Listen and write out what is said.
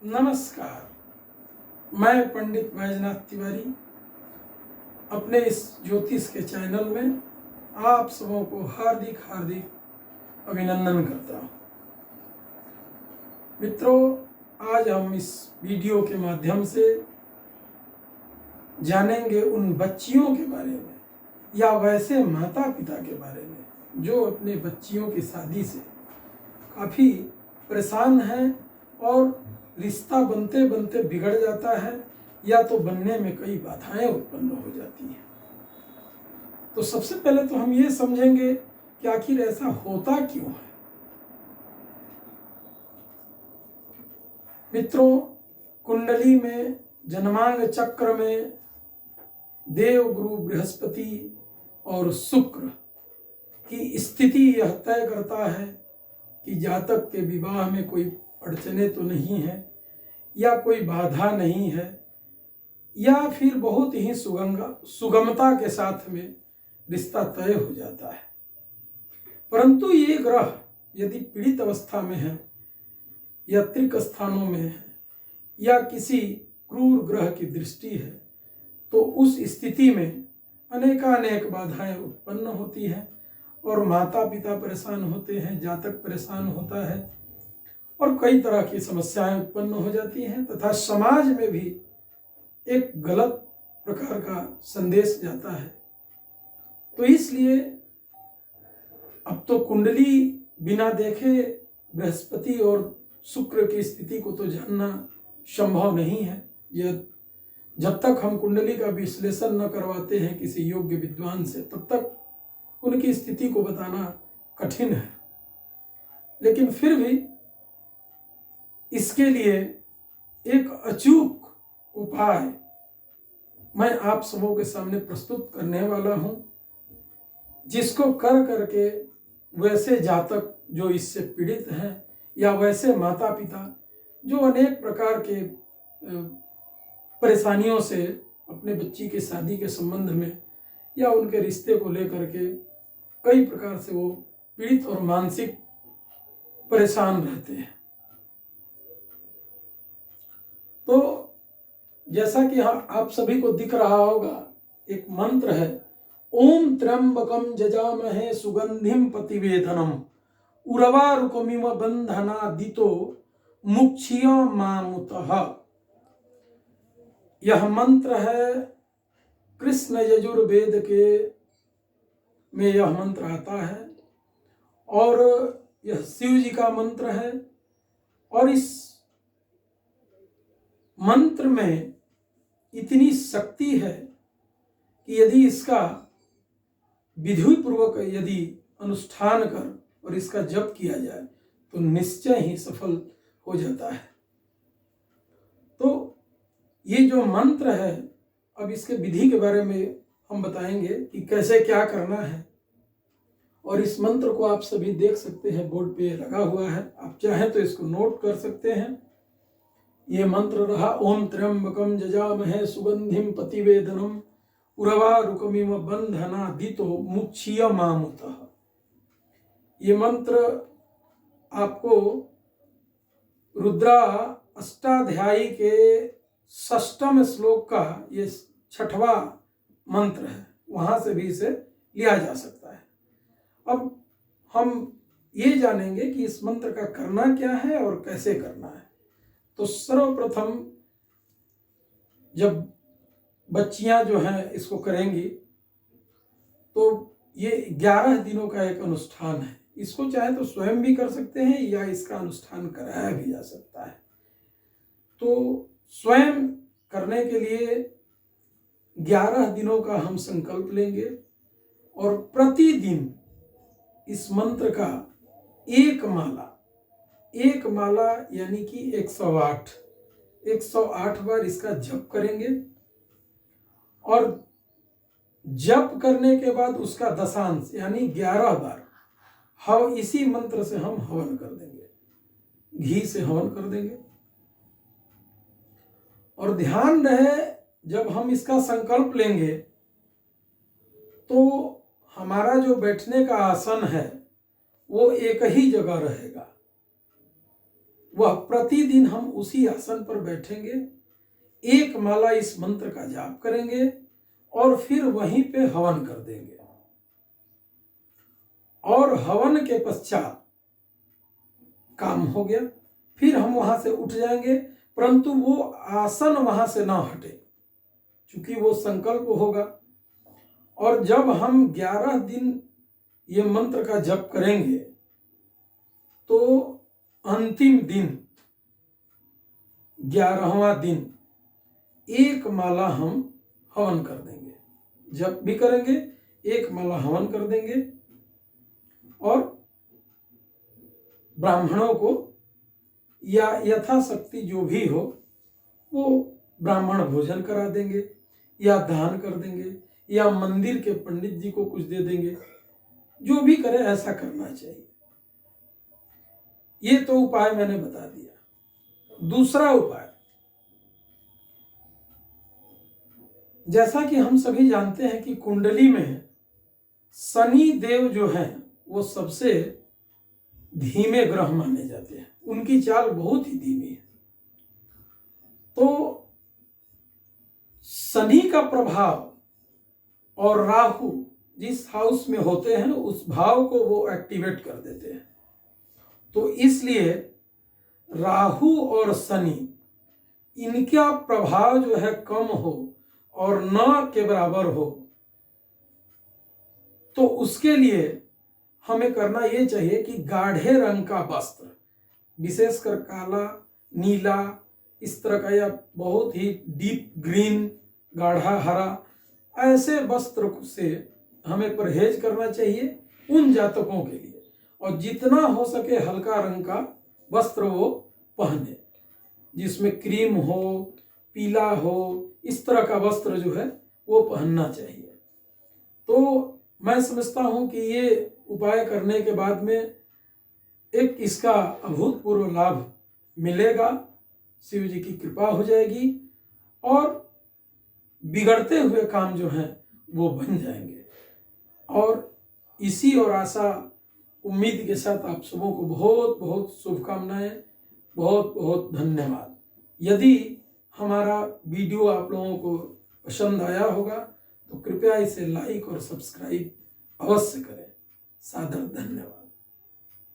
नमस्कार। मैं पंडित बैजनाथ तिवारी अपने इस ज्योतिष के चैनल में आप सबों को हार्दिक अभिनंदन करता हूँ। मित्रों, आज हम इस वीडियो के माध्यम से जानेंगे उन बच्चियों के बारे में या वैसे माता पिता के बारे में जो अपने बच्चियों की शादी से काफ़ी परेशान हैं और रिश्ता बनते बनते बिगड़ जाता है या तो बनने में कई बाधाएं उत्पन्न हो जाती हैं। तो सबसे पहले तो हम ये समझेंगे कि आखिर ऐसा होता क्यों है। मित्रों, कुंडली में, जन्मांग चक्र में देव गुरु बृहस्पति और शुक्र की स्थिति यह तय करता है कि जातक के विवाह में कोई अड़चने तो नहीं है या कोई बाधा नहीं है या फिर बहुत ही सुगमता के साथ में रिश्ता तय हो जाता है। परंतु ये ग्रह यदि पीड़ित अवस्था में है या त्रिक स्थानों में है या किसी क्रूर ग्रह की दृष्टि है तो उस स्थिति में अनेकानेक बाधाएं उत्पन्न होती हैं और माता पिता परेशान होते हैं, जातक परेशान होता है और कई तरह की समस्याएं उत्पन्न हो जाती हैं तथा समाज में भी एक गलत प्रकार का संदेश जाता है। तो इसलिए अब तो कुंडली बिना देखे बृहस्पति और शुक्र की स्थिति को तो जानना संभव नहीं है। यह जब तक हम कुंडली का विश्लेषण न करवाते हैं किसी योग्य विद्वान से तब तक उनकी स्थिति को बताना कठिन है। लेकिन फिर भी इसके लिए एक अचूक उपाय मैं आप सबों के सामने प्रस्तुत करने वाला हूं, जिसको कर करके वैसे जातक जो इससे पीड़ित हैं या वैसे माता पिता जो अनेक प्रकार के परेशानियों से अपने बच्ची की शादी के संबंध में या उनके रिश्ते को लेकर के कई प्रकार से वो पीड़ित और मानसिक परेशान रहते हैं। तो जैसा कि आप सभी को दिख रहा होगा, एक मंत्र है, ओम त्र्यंबकम जजामहे सुगंधिम पतिवेदनम उर्वारुकमिव बंधनादितो मुक्षीयमामुतः। यह मंत्र है कृष्ण यजुर्वेद के में यह मंत्र आता है और यह शिव जी का मंत्र है और इस मंत्र में इतनी शक्ति है कि यदि इसका विधि पूर्वक यदि अनुष्ठान कर और इसका जप किया जाए तो निश्चय ही सफल हो जाता है। तो ये जो मंत्र है, अब इसके विधि के बारे में हम बताएंगे कि कैसे क्या करना है। और इस मंत्र को आप सभी देख सकते हैं, बोर्ड पे लगा हुआ है, आप चाहें तो इसको नोट कर सकते हैं। ये मंत्र रहा, ओम त्र्यंबकम जजामहे सुगंधिम पतिवेदनम उर्वारुकमिव बंधनादितो मुक्षीयमामुतः। ये मंत्र आपको रुद्रा अष्टाध्यायी के 6वें श्लोक का ये 6वां मंत्र है, वहां से भी इसे लिया जा सकता है। अब हम ये जानेंगे कि इस मंत्र का करना क्या है और कैसे करना है। तो सर्वप्रथम जब बच्चियां जो हैं इसको करेंगी तो ये 11 दिनों का एक अनुष्ठान है। इसको चाहे तो स्वयं भी कर सकते हैं या इसका अनुष्ठान कराया भी जा सकता है। तो स्वयं करने के लिए 11 दिनों का हम संकल्प लेंगे और प्रतिदिन इस मंत्र का एक माला यानी कि 108 बार इसका जप करेंगे और जप करने के बाद उसका दशांश यानी 11 बार इसी मंत्र से हम हवन कर देंगे, घी से हवन कर देंगे। और ध्यान रहे, जब हम इसका संकल्प लेंगे तो हमारा जो बैठने का आसन है वो एक ही जगह रहेगा, वह प्रतिदिन हम उसी आसन पर बैठेंगे, एक माला इस मंत्र का जाप करेंगे और फिर वहीं पे हवन कर देंगे। और हवन के पश्चात काम हो गया, फिर हम वहां से उठ जाएंगे, परंतु वो आसन वहां से ना हटे, क्योंकि वो संकल्प होगा। और जब हम 11 दिन ये मंत्र का जप करेंगे तो अंतिम दिन 11वां दिन एक माला हम हवन कर देंगे। जप भी करेंगे, एक माला हवन कर देंगे और ब्राह्मणों को या यथाशक्ति जो भी हो वो ब्राह्मण भोजन करा देंगे या दान कर देंगे या मंदिर के पंडित जी को कुछ दे देंगे। जो भी करे ऐसा करना चाहिए। ये तो उपाय मैंने बता दिया। दूसरा उपाय, जैसा कि हम सभी जानते हैं कि कुंडली में शनि देव जो हैं वो सबसे धीमे ग्रह माने जाते हैं, उनकी चाल बहुत ही धीमी है। तो शनि का प्रभाव और राहु जिस हाउस में होते हैं उस भाव को वो एक्टिवेट कर देते हैं। तो इसलिए राहु और शनि इनका प्रभाव जो है कम हो और न के बराबर हो, तो उसके लिए हमें करना ये चाहिए कि गाढ़े रंग का वस्त्र, विशेषकर काला, नीला, इस तरह का, या बहुत ही डीप ग्रीन, गाढ़ा हरा, ऐसे वस्त्र से हमें परहेज करना चाहिए उन जातकों के लिए। और जितना हो सके हल्का रंग का वस्त्र वो पहने, जिसमें क्रीम हो, पीला हो, इस तरह का वस्त्र जो है वो पहनना चाहिए। तो मैं समझता हूं कि ये उपाय करने के बाद में एक इसका अभूतपूर्व लाभ मिलेगा, शिव जी की कृपा हो जाएगी और बिगड़ते हुए काम जो हैं वो बन जाएंगे। और इसी और आशा उम्मीद के साथ आप सबों को बहुत बहुत शुभकामनाएं, बहुत बहुत धन्यवाद। यदि हमारा वीडियो आप लोगों को पसंद आया होगा तो कृपया इसे लाइक और सब्सक्राइब अवश्य करें। सादर धन्यवाद।